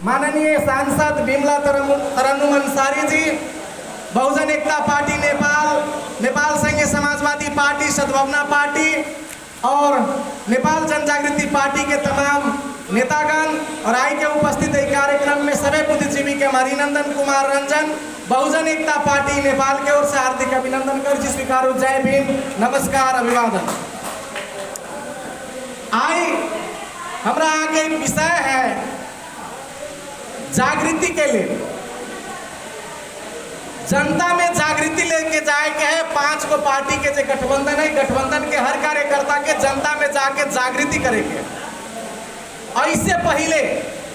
माननीय सांसद बिमला तरन्नुम अंसारी जी, बहुजन एकता पार्टी नेपाल, नेपाल संघीय समाजवादी पार्टी, सद्भावना पार्टी और नेपाल जनजागृति पार्टी के तमाम नेतागण और आई के उपस्थित कार्यक्रम में सभी बुद्धिजीवी के हरिनंदन कुमार रंजन, बहुजन एकता पार्टी नेपाल के ओर से हार्दिक अभिनंदन कर स्वीकार। जय भीम, नमस्कार, अभिवादन। आई हमारा आगे विषय है जागृति के लिए, जनता में जागृति लेके जाए के है। 5 गो पार्टी के जो गठबंधन है, गठबंधन के हर कार्यकर्ता के जनता में जाके जागृति करेंगे। और इससे पहले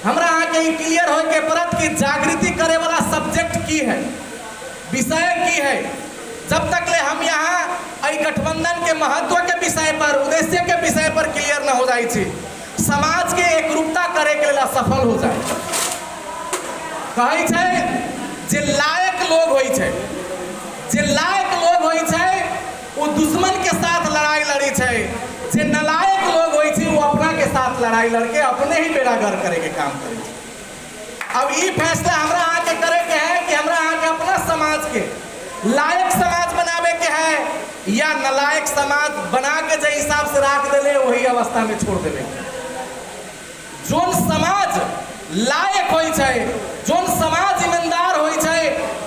हमरा आके क्लियर हो के परत कि जागृति करे वाला सब्जेक्ट की है, विषय की है। जब तक ले हम यहाँ गठबंधन के महत्व के विषय पर, उद्देश्य के विषय पर क्लियर न हो जाए, समाज के एकरूपता करे के लिए सफल हो जाए। कहे जे लायक लोग होई छे, जे लायक लोग होई छे वो दुश्मन के साथ लड़ाई लड़ी छे, जे नालायक लोग होई छे वो अपना के साथ लड़ाई लड़के अपने ही बेड़ागर करे के काम करे छे। अब ये फैसला हमरा आके करे के है कि हमरा आके अपना समाज के लायक समाज बनावे के है या नालायक समाज बना के जे हिसाब से राख देले वही अवस्था में छोड़ देवे। जोन समाज लायक होई छे, जोन समाज ईमानदार होई छे,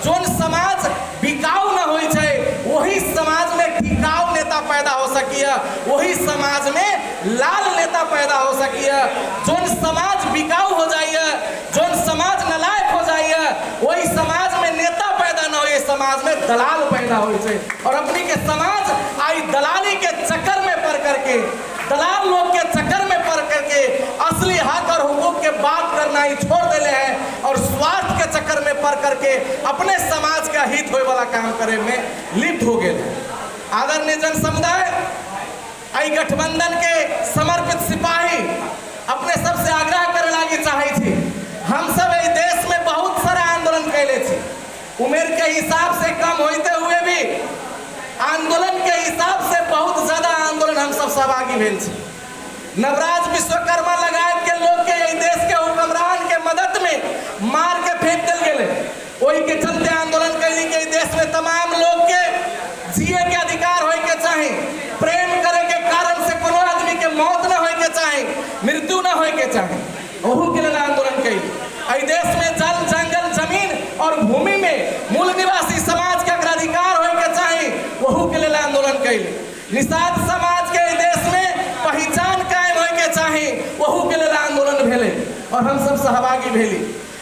जोन समाज बिकाऊ न होई छे, वही समाज में टिकाऊ नेता पैदा हो सकिया, वही समाज में लाल नेता पैदा हो सकिया। जोन समाज बिकाऊ हो जाइए, जोन समाज नालायक हो जाइए, वही समाज में नेता पैदा न हो, समाज में दलाल पैदा हो छे। और अपनी के समाज आई दलाली के चक्कर में पड़ करके, दलाल लोग के चक्कर में पड़ करके असली हक और हुकूक के बात करना ही छोड़ देले हैं और स्वार्थ के चक्कर में पड़ करके अपने समाज का हित होए वाला काम करे में लिप्त हो गए। आदरणीय जन समुदाय, आई गठबंधन के समर्पित सिपाही अपने सबसे आग्रह करे लागी चाहे थी। हम सब इस देश में बहुत सारा आंदोलन कैले थी, उम्र के हिसाब से कम होते हुए भी आंदोलन के हिसाब से बहुत ज्यादा आंदोलन हम सब सहभागी भेल छी। नवराज विश्वकर्मा लगाए के लोग के देश के हुक्मरान के मदद में मार के फेंक दिल गेले, वही के चलते आंदोलन कैली के देश में तमाम लोग के जिए के अधिकार होए के चाहे, प्रेम करे के कारण से कोनो आदमी के मौत न होए के चाहे, मृत्यु न होए के चाहे, ओहू के लिए आंदोलन कैली। इस देश में जल, जंगल, जमीन और भूमि में मूल निवासी समाज के अधिकार होए के चाहे, वहू के लिए आंदोलन कैली। निषाद समाज के देश में पहचान कायम होए के चाहे, वहू के लिए आंदोलन भेले और हम सब सहभागी भेली।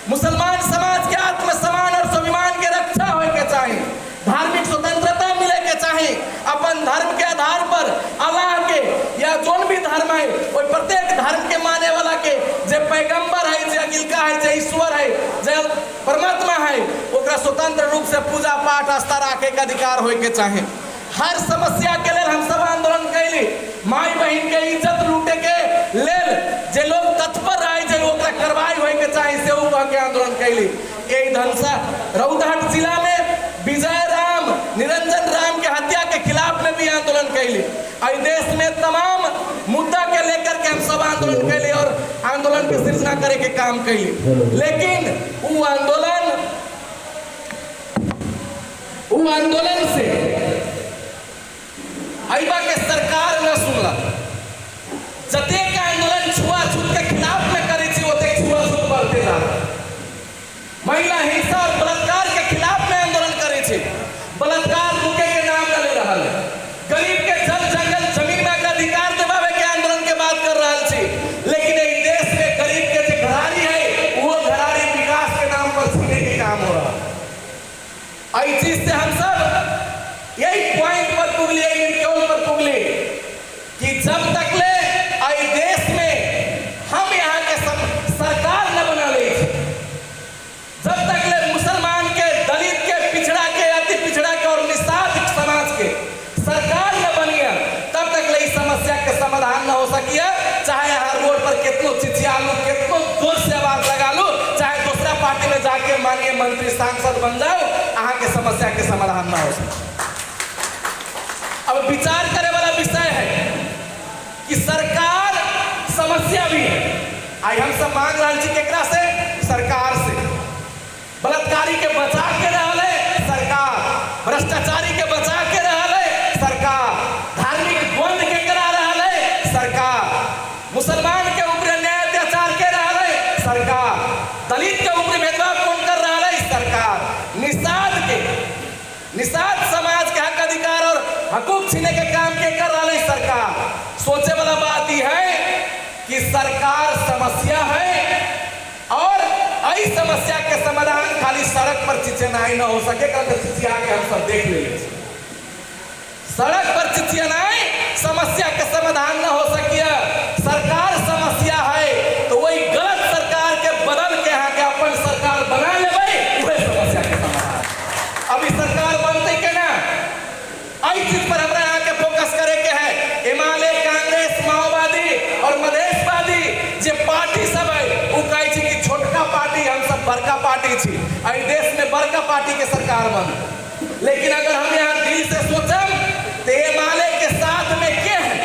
मुसलमान समाज के आत्मसम्मान और स्वाभिमान के रक्षा होए के चाहे, धार्मिक स्वतंत्रता मिले के चाहे, अपन धर्म के आधार पर अल्लाह के या जोन भी धर्म है वो प्रत्येक धर्म के माने वाला के जे पैगंबर है, जे अगिलका है, जे ईश्वर है, जे परमात्मा है, ओकरा स्वतंत्र रूप से पूजा पाठ आस्था रखे के अधिकार होए के चाहे। हर समस्या के लिए हम सब आंदोलन कैली। माई बहन के इज्जत लूटे के लेल जे लोग तत्पर रहे, जे ओकरा कार्रवाई होए के चाहे, से उ के आंदोलन कैली। यही धनसा रौदहट जिला में विजय राम, निरंजन राम के हत्या के खिलाफ में भी आंदोलन कैली। आई देश में तमाम मुद्दा के लेकर के हम सब आंदोलन कैली और आंदोलन के सृजना करे के काम कैली। लेकिन वो आंदोलन से आईबा के सरकार न सुनला। जते के आंदोलन छुआछूत के खिलाफ में करे छी, ओते छुआछूत बढ़ते जा रहा। महिला हिंसा और बलात्कार के खिलाफ में आंदोलन करे छी, बलात्कार रुके के नाम न ले रहा है। गरीब के जल, जंगल, जमीन में अधिकार दिवावे के आंदोलन के बात कर रहा छी। लेकिन इस देश में गरीब के जो घरारी है, वो घरारी विकास के नाम पर छीने के काम हो रहा है। इस चीज से हम सब यही पॉइंट पर पुगली, पर पुगली कि जब तक ले आई देश में हम यहाँ के सरकार न बना ले, जब तक ले मुसलमान के, दलित के, पिछड़ा के, अति पिछड़ा के और निषाद समाज के सरकार न बनिया, तब तक ले इस समस्या के समाधान न हो सकिया। चाहे यहाँ रोड पर कितनो चिचियालू, कितनो जोर से आवाज लगा लो, चाहे दूसरा पार्टी में जाके माननीय मंत्री, सांसद बन जाओ, यहाँ के समस्या के समाधान न हो सके। अब विचार करे वाला विषय है कि सरकार समस्या भी है। आई हम सब मांग रहा छी केकरा से, सरकार। दलित के ऊपर भेदभाव कौन कर रहा है? सरकार। निषाद समाज के हक अधिकार और हकूक छीने के काम के कर रहा है सरकार। सोचे वाला बात यह है कि सरकार समस्या है और इस समस्या के समाधान खाली सड़क पर चिचिनाई न हो सके, चिचिया के हम सब देख ले। सड़क पर चिचिनाई समस्या के समाधान न हो सकिए। सरकार समस्या है तो वही गलत सरकार के बदल के यहाँ के अपन सरकार बना ले वही समस्या के समाधान। अभी सरकार बनते के ना आई चीज पर हमरा यहाँ के फोकस करे के है। हिमालय कांग्रेस माओवादी और मधेशवादी जे पार्टी सब है वो कहे कि छोटका पार्टी हम सब बड़का पार्टी छी, आई देश में बड़का पार्टी के सरकार बन। लेकिन अगर हम यहाँ दिल से सोचम तो हिमालय के साथ में क्या है?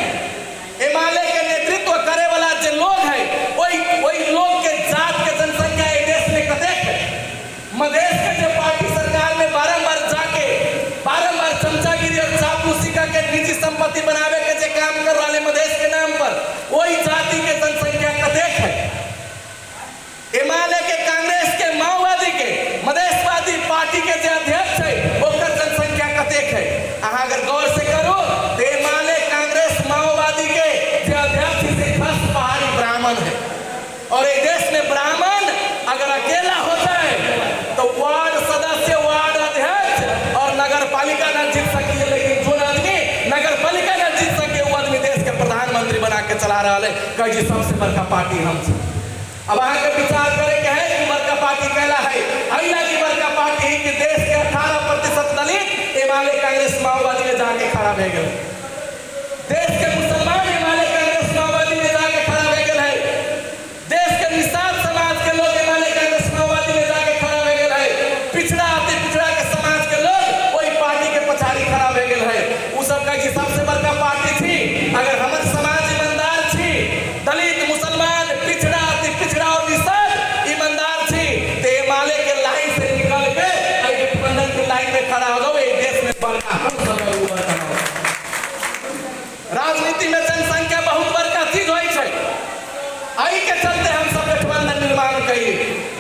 हिमालय के नेतृत्व करे वाला जो लोग है वही लोग के जात के जनसंख्या देश में कतेक है। मधेश के जो पार्टी सरकार में बारंबार जाके बारंबार चमचागिरी और चापलूसी के निजी संपत्ति बनावे के जो काम कर वाले मधेश के नाम पर वही जाति के जनसंख्या कतेक है। हिमालय के कांग्रेस के माओवादी के मधेशवादी पार्टी के जो अध्यक्ष है ओकर जनसंख्या कतेक है। अगर गौर से करो तो हिमालय कांग्रेस माओवादी के जो अध्यक्ष से खास पहाड़ी ब्राह्मण है और एक देश में ब्राह्मण अगर अकेला होता है तो वार्ड सदस्य, वार्ड अध्यक्ष और नगर पालिका न जीत सके। लेकिन जो आदमी नगर पालिका न जीत सके वो आदमी देश के प्रधानमंत्री बना के चला रहा है। कही सबसे बड़का पार्टी हम छी। अब अहाँ के विचार करे के है कि बड़का पार्टी कहला है अहिला की बड़का पार्टी कि देश के 18% दलित हिमालय कांग्रेस माओवादी में जाके खड़ा भे गए। देश के मुसलमान हिमालय कांग्रेस माओवादी में जाके खड़ा भे गए है। देश के निषाद समाज के लोग हिमालय कांग्रेस माओवादी में जाके खड़ा भे गए है। पिछड़ा अति पिछड़ा के समाज के लोग वही पार्टी के पछाड़ी खड़ा भे गए है। वो सब कहे सबसे बड़का पार्टी थी। अगर हमारे समाज ईमानदार थी, दलित मुसलमान पिछड़ा अति पिछड़ा और निषाद ईमानदार थी तो हिमालय के लाइन से निकल के गठबंधन की लाइन में खड़ा हो जाओ। एक देश में बड़का राजनीति में जनसंख्या बहुत बड़का चीज हो आई के चलते हम सब गठबंधन निर्माण करिए।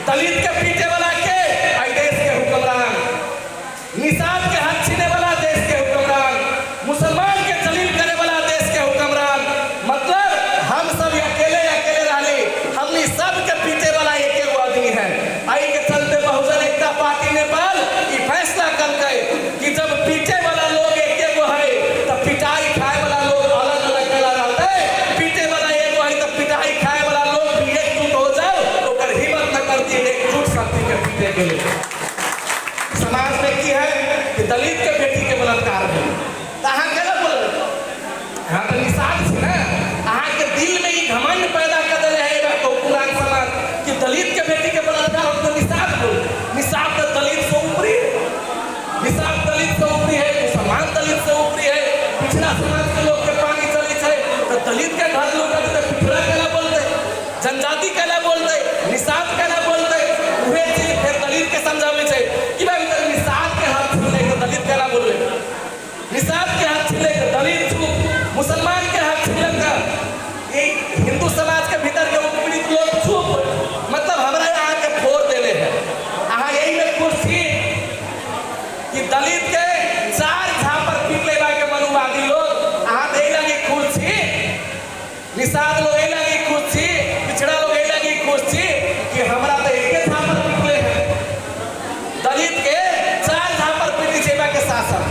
दलित के पीछे वाला के आई देश के हुक्मरान, निषाद के हक छीने वाला देश के हुक्मरान, मुसलमान के जलील करे वाला देश के हुक्मरान। मतलब हम सब अकेले अकेले रहली, हमनी सब के पीछे वाला एक एगो आदमी है। आई के चलते बहुजन एकता पार्टी नेपाल ई फैसला करके कि जब पीछे वाला लोग एक एगो है तो पिटाई खाए वाला लोग अलग अलग कला रहते, पीछे वाला एगो है तो पिटाई खाए वाला लोग भी एकजुट हो जाओ तो कर हिम्मत न करती एकजुट शक्ति के पीछे के लिए। समाज में की है कि दलित के बेटी के बलात्कार है तो अहाँ केना बोल हाँ तो निषाद छी ना अहाँ के दिल में ई घमंड पैदा कर देले है तो पुरान समाज कि दलित के बेटी के बलात्कार हो तो निषाद बोल। निषाद तो दलित से ऊपरी है, निषाद दलित से ऊपरी है, मुसलमान दलित से ऊपरी है, पिछड़ा समाज के लोग के पानी चली है तो दलित के घर लोग पिछड़ा केना बोलते, जनजाति केना बोलते, निषाद केना बोलते। वही चीज फिर दलित के समझावे छै कि भाई निषाद के हाथ छीने तो दलित केना बोलबे, निषाद के हाथ छीने तो दलित चुप, मुसलमान के हाथ छीने का एक हिंदू समाज के भीतर के उत्पीड़ित लोग चुप। मतलब हमरा यहाँ के फोड़ देले है। अहाँ यही में खुश थी कि दलित के 4 झापर पीट लेबा के मनुवादी लोग अहाँ दे लगी खुश थी, निषाद लोग ए लगी खुश थी, पिछड़ा लोग ए लगी खुश थी कि हमरा तो एक झापर पीट ले है। दलित के 4 झापर पीटी सेवा के शासन,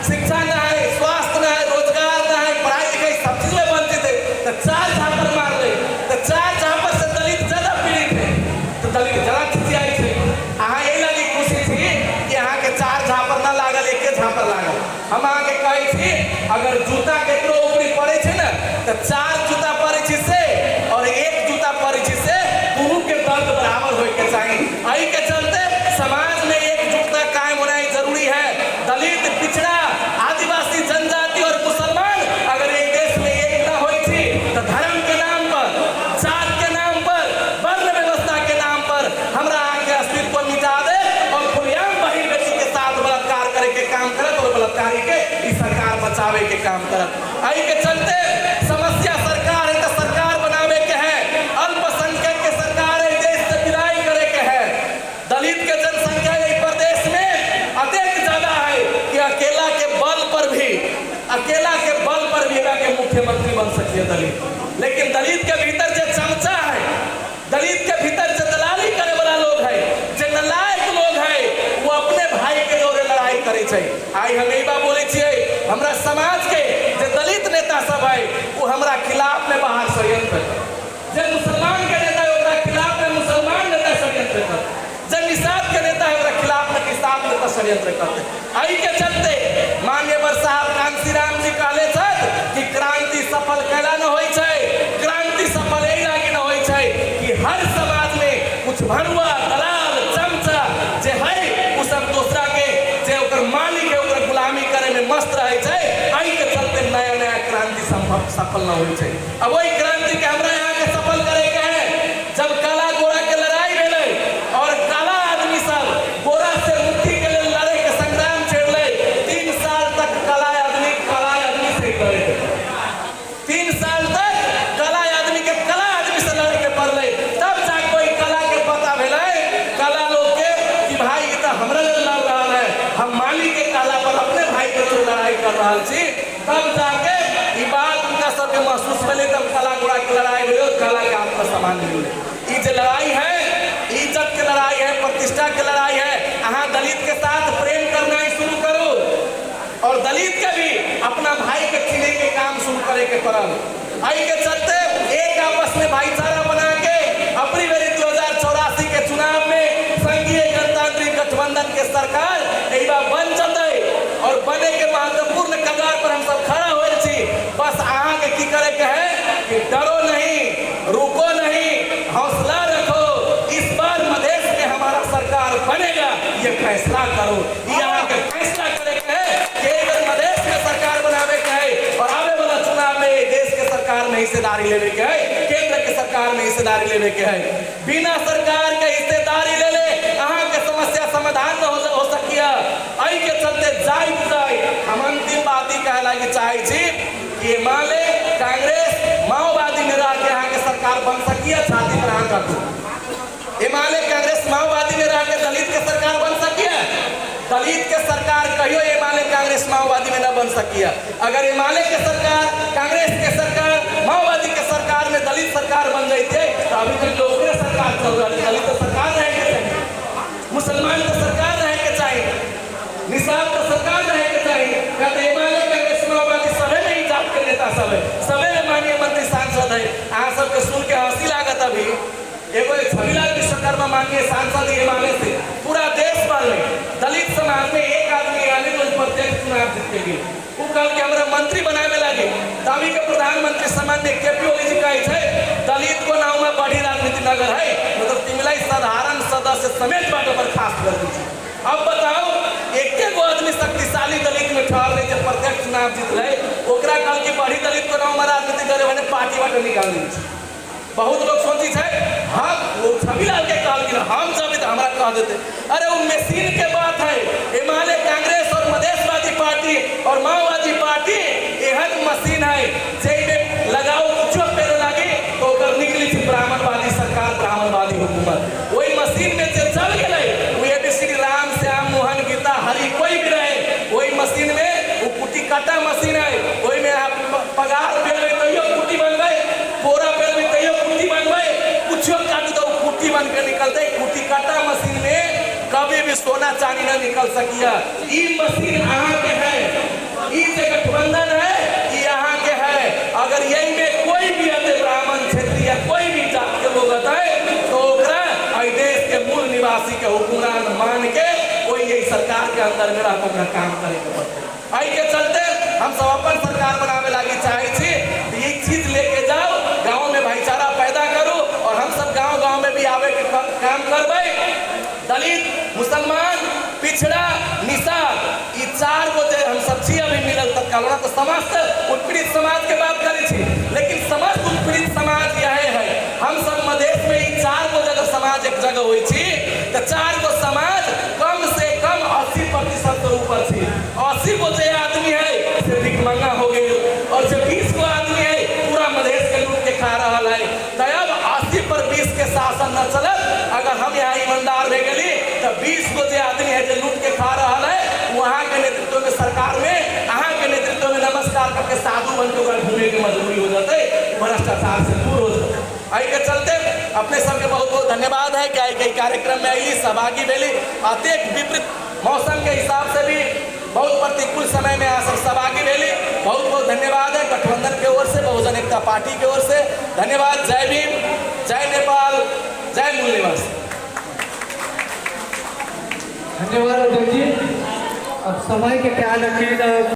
शिक्षा न है, स्वास्थ्य न है, रोजगार न है, पढ़ाई लिखाई सब चीज में वंचित है तो 4 झापर मार ले तो 4 झापर से दलित ज्यादा पीड़ित है तो दलित ज्यादा चिचियाई थे। अहाँ ये लगी खुशी थी कि अहाँ के 4 झापर ना लागल, एक झापर लागल। हम अहाँ के कही थी अगर जूता केकरो ऊपरी पड़े छे ना तो 4 जूता पड़े छे से और 1 जूता पड़े छे से दोनों के दर्द बराबर होए के चाहिए। आई के चलते समाज में एकजुटता कायम होना जरूरी है। दलित, पिछड़ा, आदिवासी, जनजाति और मुसलमान अगर एक देश में एक न हुई थी तो धर्म के नाम पर, जात के नाम पर, वर्ण व्यवस्था के नाम पर हमरा आगे अस्तित्व मिटा दे और खुलेआम बहन बेटी के साथ बलात्कार करे के काम करत और बलात्कारी के ई सरकार बचावे के काम करत। आई के चलते समस्या सरकार है तो सरकार बनावे के है। अल्पसंख्यक के सरकार है, देश छे। आई हम यही बात बोले छिए, हमरा समाज के जे दलित नेता सब है वो हमरा खिलाफ में बाहर षड्यंत्र कर, जे मुसलमान के नेता है ओकरा खिलाफ में मुसलमान नेता षड्यंत्र कर, जे निषाद के नेता है ओकरा खिलाफ में निषाद नेता षड्यंत्र करते। आई के चलते माननीय वर साहब कांसी राम जी कहले छथि कि क्रांति सफल कैला न होई छै, क्रांति सफल एहि लागी न होई छै कि हर समाज में कुछ भरुआ दलाल चमचा जे है उ सब दूसरा के जे ओकर मालिक है ओकर गुलामी करे में मस्त रहे छै। आई के चलते नया नया क्रांति सफल न होई छै। अब वही क्रांति के हमरा यहाँ के सफल करे के है। जब काला गोरा के लड़ाई भेले और काला आदमी सब गोरा से मुक्ति के लिए लड़े के संग्राम छेड़ले, 3 साल तक काला आदमी से लड़े, 3 साल तक काला आदमी से लड़े के पड़ले। तब जाके कोई काला के पता भेले, काला लोग के कि भाई ये तो हमरा लड़ रहा है, हम मालिक के काला पर अपने भाई के लड़ाई कर रहा छी। तब जाके ये बात उनका सबके महसूस भेले, तब काला गोरा के लड़ाई भेले, काला के आत्म सम्मान मिले। ये जो लड़ाई है इज्जत के लड़ाई है, प्रतिष्ठा के लड़ाई है। अहाँ दलित के साथ प्रेम करना ही शुरू करो और दलित के भी अपना भाई के चीने के काम शुरू करे के पड़ल। आई के चलते एक आपस में भाईचारा बना के अपनी बेरी 2084 के चुनाव में संघीय गणतांत्रिक गठबंधन के सरकार एक बार बन जते और बने के महत्वपूर्ण कगार पर हम सब खड़ा हुए छी। बस अहाँ के की करे के है कि डरो नहीं, रुको नहीं, हौसला रखो। इस बार मधेश में हमारा सरकार बनेगा, ये फैसला करो। ये अहाँ के फैसला करे के है कि अगर मधेश में सरकार बनावे के है और आवे वाला चुनाव में देश के सरकार में हिस्सेदारी लेवे के है, केंद्र के सरकार में हिस्सेदारी लेवे के है। बिना सरकार के हिस्सेदारी ले ले अहाँ के समस्या समाधान न हो सकिया। आई के चलते जाय हम अंतिम बात ही कहे लगी चाहे छी कि माले कांग्रेस माओवादी में रह के यहाँ के सरकार बन सकिया, छाती पर हाथ रखो। हिमालय कांग्रेस माओवादी में रह के दलित के सरकार बन सकिया, दलित के सरकार कहियो हिमालय कांग्रेस माओवादी में न बन सकिया। अगर हिमालय के सरकार कांग्रेस के सरकार माओवादी के सरकार में दलित सरकार बन जाते तो अभी तक लोग सरकार चल रहा है। दलित सरकार रहे के चाहिए, मुसलमान का सरकार रहे के चाहिए, निषाद का सरकार रहे के चाहिए। कहते हिमालय कांग्रेस माओवादी सभी में जात के नेता सब है, सभी में माननीय मंत्री सांसद है। अहाँ सबके सुन के हंसी लागत। अभी एगो छविलाल विश्वकर्मा माननीय सांसद हिमालय से पूरा देश भर में दलित समाज में एक आदमी आने तो प्रत्यक्ष चुनाव जीत के गए। वो कल के हमरा मंत्री बनावे लगे, दावी के प्रधानमंत्री सामान्य केपी ओली जी कहे थे दलित को नाम में बड़ी राजनीति नगर है, मतलब तिमलाई साधारण सदस्य समेत बात पर खास कर दीजिए। अब बताओ एक गो आदमी शक्तिशाली दलित में ठहर रहे थे, प्रत्यक्ष चुनाव जीत रहे, ओकरा कल की बड़ी दलित को नाम में राजनीति करे मैंने पार्टी बाटे निकाल दी। बहुत लोग सोची है हाँ वो छविलाल के कहल कि हम सब तो हमारा कह देते। अरे वो मशीन के बात है। हिमालय कांग्रेस और मधेशवादी पार्टी और माओवादी पार्टी एहन मशीन है जे लगाओ कुछ पेड़ लगे तो निकली थी ब्राह्मणवादी सरकार, ब्राह्मणवादी हुकूमत। वही मशीन में जो चल गए वो ABCD राम श्याम मोहन गीता हरि कोई भी रहे, वही मशीन में वो कुटी काटा मशीन है। वही में आप पगार पेड़ में तैयो कुटी बन गए, बोरा पेड़ में तैयो कुटी बन गए, कुछ काट दो कुटी बन के निकलते। कुटी काटा मशीन में कभी भी सोना चांदी न निकल सकिया। ई मशीन अहाँ के है, ई जे गठबंधन है ई अहाँ के है। अगर यही में कोई भी अति ब्राह्मण क्षेत्रीय कोई भी जात के लोग है तो ओकरा देश के मूल निवासी के हुक्मरान मान के कोई यही सरकार के अंदर में रह ओकरा काम करे के पड़ते। आई के चलते हम सब अपन सरकार बनावे लगी चाहे छी ये चीज लेके जाओ, गाँव में भाईचारा पैदा करो और हम सब गाँव में भी आवे के काम करबे। दलित, मुसलमान, पिछड़ा, निषाद, ये 4 गो हम सब छी अभी मिलल तत्काल तो समस्त उत्पीड़ित समाज के बात करे छी, लेकिन समस्त उत्पीड़ित समाज यह है। हम सब मधेश में ये 4 गो जगह समाज एक जगह हुई छी तो 4 गो समाज कम से कम 80% से ऊपर थी। 80 गो जो आदमी है से भिखमंगा हो गई और जो 20 गो आदमी है पूरा मधेश के लूट के खा रहा है। तब 80 पर 20 के शासन न चलत। अगर हम यहाँ ईमानदार रह गए तो 20 गो जो आदमी है जो लूट के खा रहा है वहाँ के नेतृत्व में सरकार में अहाँ के नेतृत्व में नमस्कार करके साधु बन के घूमने की मजबूरी हो जाते, भ्रष्टाचार से दूर हो जाते। आई के चलते अपने सबके बहुत बहुत धन्यवाद है कि आई कई कार्यक्रम में आई सहभागी भेली। अत्यंत विपरीत मौसम के हिसाब से भी बहुत प्रतिकूल समय में आ सहभागी भेली। बहुत बहुत धन्यवाद है गठबंधन के ओर से, बहुजन एकता पार्टी के ओर से धन्यवाद। जय भीम, जय नेपाल, जय मूल निवास। धन्यवाद अध्यक्ष जी। अब समय के ख्याल रखिएगा।